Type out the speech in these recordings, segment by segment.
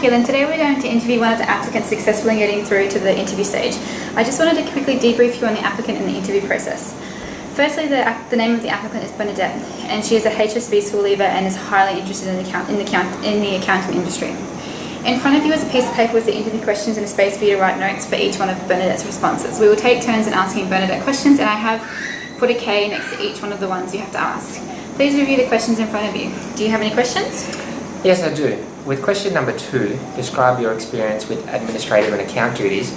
Keelan, today we're going to interview one of the applicants successfully in getting through to the interview stage. I just wanted to quickly debrief you on the applicant and the interview process. Firstly, the name of the applicant is Bernadette, and she is a HSV school leaver and is highly interested in the accounting industry. In front of you is a piece of paper with the interview questions and a space for you to write notes for each one of Bernadette's responses. We will take turns in asking Bernadette questions, and I have put a K next to each one of the ones you have to ask. Please review the questions in front of you. Do you have any questions? Yes, I do. With question number 2, describe your experience with administrative and account duties.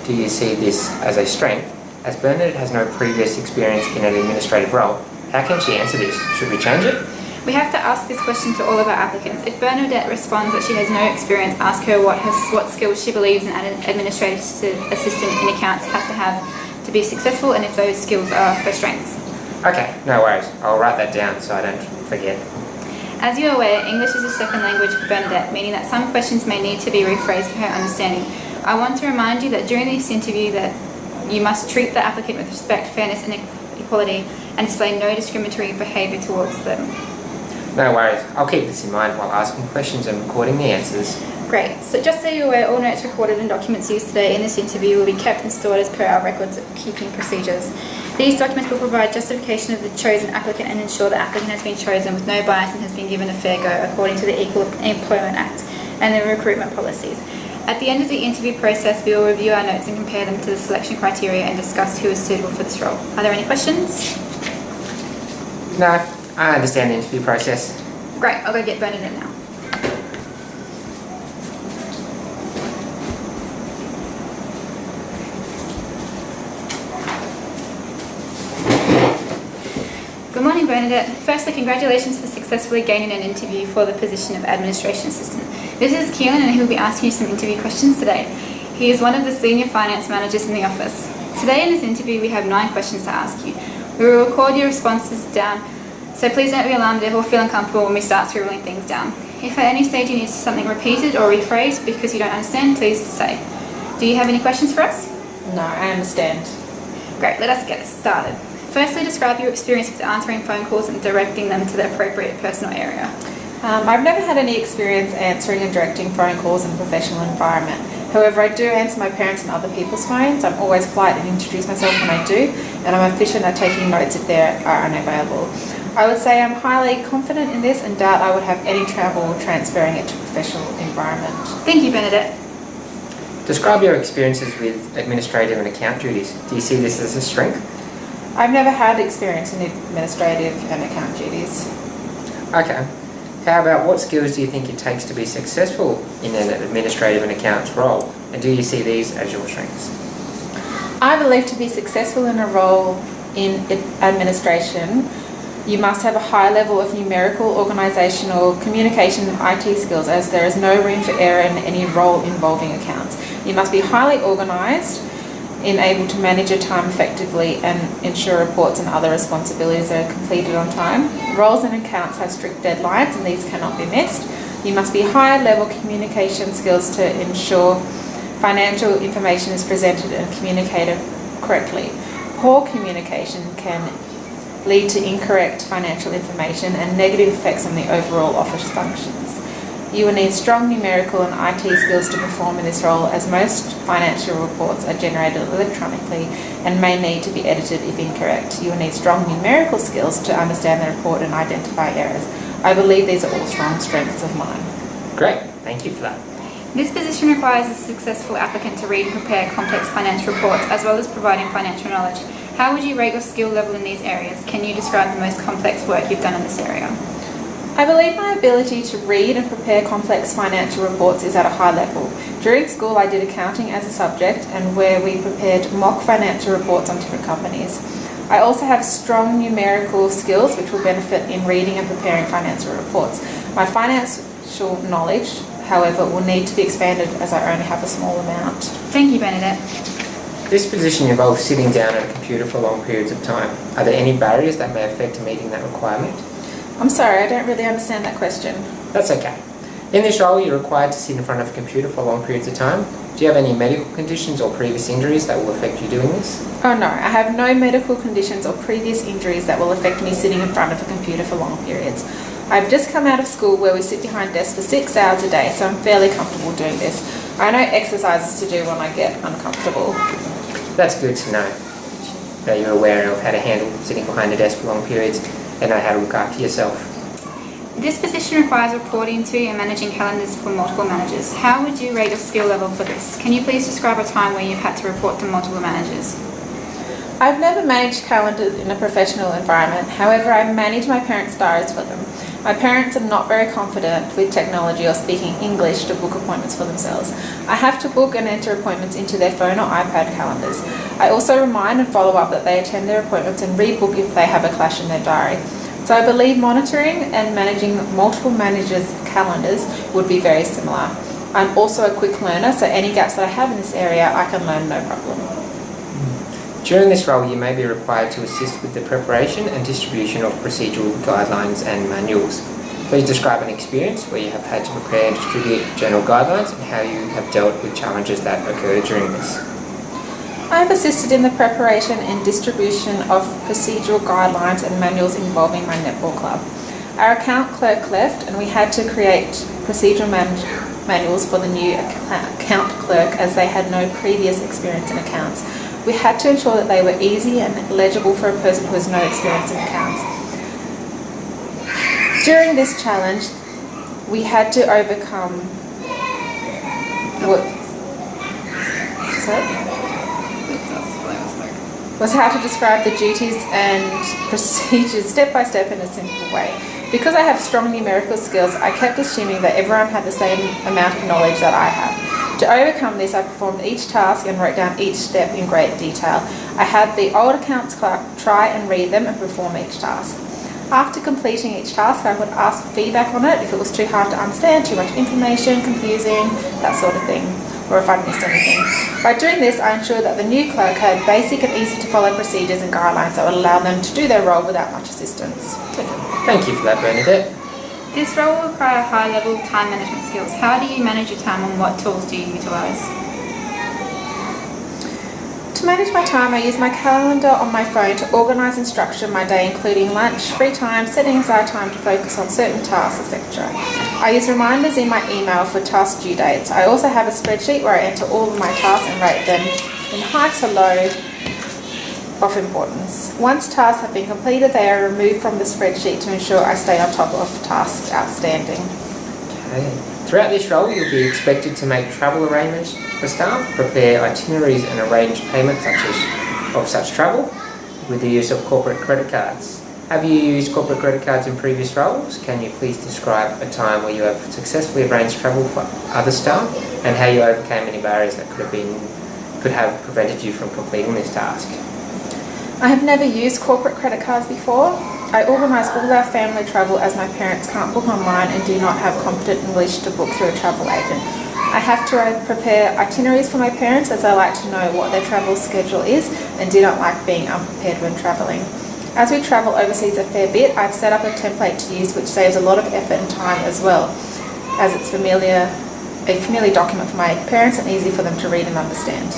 Do you see this as a strength? As Bernadette has no previous experience in an administrative role, how can she answer this? Should we change it? We have to ask this question to all of our applicants. If Bernadette responds that she has no experience, ask her what skills she believes an administrative assistant in accounts has to have to be successful, and if those skills are her strengths. Okay, no worries. I'll write that down so I don't forget. As you are aware, English is a second language for Bernadette, meaning that some questions may need to be rephrased for her understanding. I want to remind you that during this interview that you must treat the applicant with respect, fairness and equality, and display no discriminatory behaviour towards them. No worries. I'll keep this in mind while asking questions and recording the answers. Great. So just so you're aware, all notes recorded and documents used today in this interview will be kept and stored as per our records keeping procedures. These documents will provide justification of the chosen applicant and ensure the applicant has been chosen with no bias and has been given a fair go according to the Equal Employment Act and the recruitment policies. At the end of the interview process, we will review our notes and compare them to the selection criteria and discuss who is suitable for this role. Are there any questions? No, I understand the interview process. Great, I'll go get Bernadette now. Good morning, Bernadette. Firstly, congratulations for successfully gaining an interview for the position of Administration Assistant. This is Keelan, and he will be asking you some interview questions today. He is one of the senior finance managers in the office. Today in this interview, we have 9 questions to ask you. We will record your responses down, so please don't be alarmed or feel uncomfortable when we start scribbling things down. If at any stage you need something repeated or rephrased because you don't understand, please say. Do you have any questions for us? No, I understand. Great, let us get started. Firstly, describe your experience with answering phone calls and directing them to the appropriate personal area. I've never had any experience answering and directing phone calls in a professional environment. However, I do answer my parents' and other people's phones. I'm always polite and introduce myself when I do, and I'm efficient at taking notes if they are unavailable. I would say I'm highly confident in this and doubt I would have any trouble transferring it to a professional environment. Thank you, Bernadette. Describe your experiences with administrative and account duties. Do you see this as a strength? I've never had experience in administrative and account duties. Okay. How about what skills do you think it takes to be successful in an administrative and accounts role? And do you see these as your strengths? I believe to be successful in a role in administration, you must have a high level of numerical, organisational, communication and IT skills, as there is no room for error in any role involving accounts. You must be highly organised, able to manage your time effectively and ensure reports and other responsibilities are completed on time. Roles in accounts have strict deadlines and these cannot be missed. You must be high level communication skills to ensure financial information is presented and communicated correctly. Poor communication can lead to incorrect financial information and negative effects on the overall office functions. You will need strong numerical and IT skills to perform in this role, as most financial reports are generated electronically and may need to be edited if incorrect. You will need strong numerical skills to understand the report and identify errors. I believe these are all strong strengths of mine. Great, thank you for that. This position requires a successful applicant to read and prepare complex financial reports as well as providing financial knowledge. How would you rate your skill level in these areas? Can you describe the most complex work you've done in this area? I believe my ability to read and prepare complex financial reports is at a high level. During school, I did accounting as a subject and where we prepared mock financial reports on different companies. I also have strong numerical skills which will benefit in reading and preparing financial reports. My financial knowledge, however, will need to be expanded as I only have a small amount. Thank you, Bernadette. This position involves sitting down at a computer for long periods of time. Are there any barriers that may affect meeting that requirement? I'm sorry, I don't really understand that question. That's okay. In this role, you're required to sit in front of a computer for long periods of time. Do you have any medical conditions or previous injuries that will affect you doing this? Oh no, I have no medical conditions or previous injuries that will affect me sitting in front of a computer for long periods. I've just come out of school where we sit behind desks for 6 hours a day, so I'm fairly comfortable doing this. I know exercises to do when I get uncomfortable. That's good to know that you're aware of how to handle sitting behind a desk for long periods and know how to look after yourself. This position requires reporting to and managing calendars for multiple managers. How would you rate your skill level for this? Can you please describe a time where you've had to report to multiple managers? I've never managed calendars in a professional environment. However, I manage my parents' diaries for them. My parents are not very confident with technology or speaking English to book appointments for themselves. I have to book and enter appointments into their phone or iPad calendars. I also remind and follow up that they attend their appointments and rebook if they have a clash in their diary. So I believe monitoring and managing multiple managers' calendars would be very similar. I'm also a quick learner, so any gaps that I have in this area, I can learn no problem. During this role, you may be required to assist with the preparation and distribution of procedural guidelines and manuals. Please describe an experience where you have had to prepare and distribute general guidelines and how you have dealt with challenges that occur during this. I have assisted in the preparation and distribution of procedural guidelines and manuals involving my netball club. Our account clerk left and we had to create procedural manuals for the new account clerk as they had no previous experience in accounts. We had to ensure that they were easy and legible for a person who has no experience in accounts. During this challenge, we had to overcome was how to describe the duties and procedures step by step in a simple way. Because I have strong numerical skills, I kept assuming that everyone had the same amount of knowledge that I have. To overcome this, I performed each task and wrote down each step in great detail. I had the old accounts clerk try and read them and perform each task. After completing each task, I would ask for feedback on it if it was too hard to understand, too much information, confusing, that sort of thing, or if I missed anything. By doing this, I ensured that the new clerk had basic and easy to follow procedures and guidelines that would allow them to do their role without much assistance. Thank you for that, Bernadette. This role will require high-level time management skills. How do you manage your time and what tools do you utilise? To manage my time, I use my calendar on my phone to organise and structure my day, including lunch, free time, setting aside time to focus on certain tasks, etc. I use reminders in my email for task due dates. I also have a spreadsheet where I enter all of my tasks and rate them in high to low of importance. Once tasks have been completed, they are removed from the spreadsheet to ensure I stay on top of tasks outstanding. Okay. Throughout this role, you'll be expected to make travel arrangements for staff, prepare itineraries and arrange payments of such travel with the use of corporate credit cards. Have you used corporate credit cards in previous roles? Can you please describe a time where you have successfully arranged travel for other staff and how you overcame any barriers that could have prevented you from completing this task? I have never used corporate credit cards before. I organise all our family travel as my parents can't book online and do not have competent English to book through a travel agent. I have to prepare itineraries for my parents as I like to know what their travel schedule is and do not like being unprepared when travelling. As we travel overseas a fair bit, I've set up a template to use which saves a lot of effort and time as well, as it's a familiar document for my parents and easy for them to read and understand.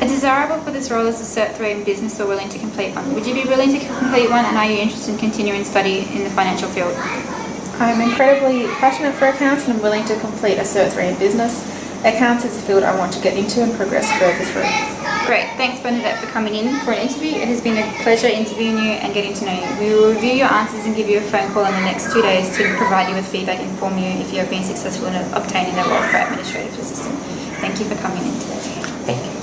A desirable for this role is a Cert 3 in business or willing to complete one. Would you be willing to complete one and are you interested in continuing study in the financial field? I'm incredibly passionate for accounts and I'm willing to complete a Cert 3 in business. Accounts is a field I want to get into and progress further through. Great, thanks Bernadette for coming in for an interview. It has been a pleasure interviewing you and getting to know you. We will review your answers and give you a phone call in the next 2 days to provide you with feedback and inform you if you have been successful in obtaining a role for administrative assistant. Thank you for coming in today. Thank you.